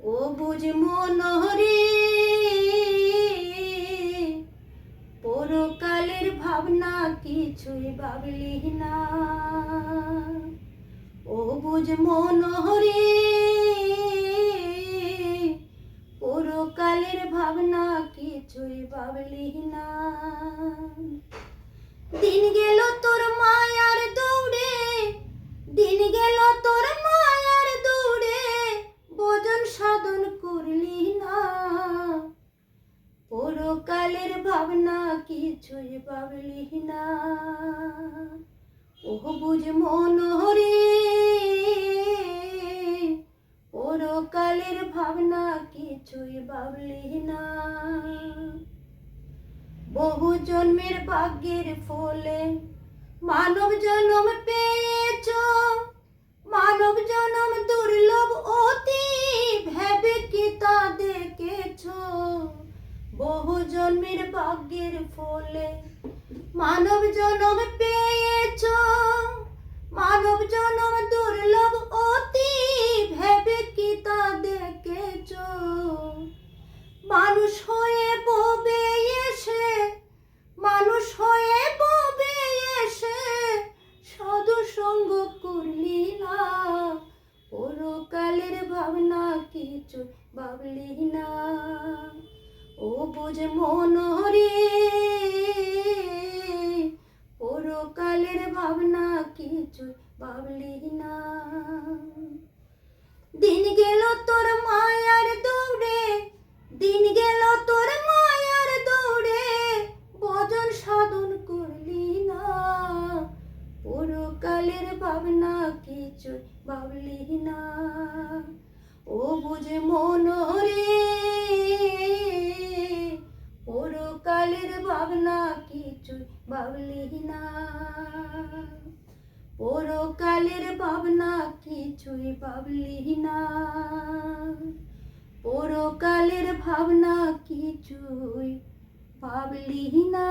ও বুঝ মনোহরে পরকালের ভাবনা কিছুই ভাবলি না। ও বুঝ মনোহরে পরকালের ভাবনা কিছুই ভাবলি না। দিন গেল তোর মায়ার দৌড়ে, দিন গেল তোর মায়ার দৌড়ে, ভজন সাধন করলি না। পরকালের ভাবনা কিছুই ভাবলি না। ও বুঝ মনোহরে পরকালের ভাবনা কিছুই ভাবলি না। বহু জন্মের ভাগ্যের ফলে মানব জন্ম পেয়েছ, মানব জন্ম দুর্লভ অতি, ভেবে কি তা দেখেছ? বহু জন্মের ভাগ্যের ফলে মানব জন্ম পেয়েছ, মানব জন্ম দুর্লভ অতি, ভেবে কি তা দেখেছ? মানুষ হয়ে ববে এসে, মানুষ হয়ে ববে এসে সাধু সঙ্গ করলি না। পরকালের ভাবনা কিছু ভাবলি না। ও বুঝ মনোহরে পরকালের ভাবনা কিছু ভাবলি না। দিন গেল তোর মায়ার দৌড়ে, দিন গেল তোর মায়ার দৌড়ে, ভজন সাধন করলি না। পরকালের ভাবনা কিছু ভাবলি না। ও বুঝ মনোহরে পরকালের ভাবনা কিছু ভাবলি না। পরকালের ভাবনা কিছুই ভাবলি না। পরকালের ভাবনা কিছুই ভাবলি না।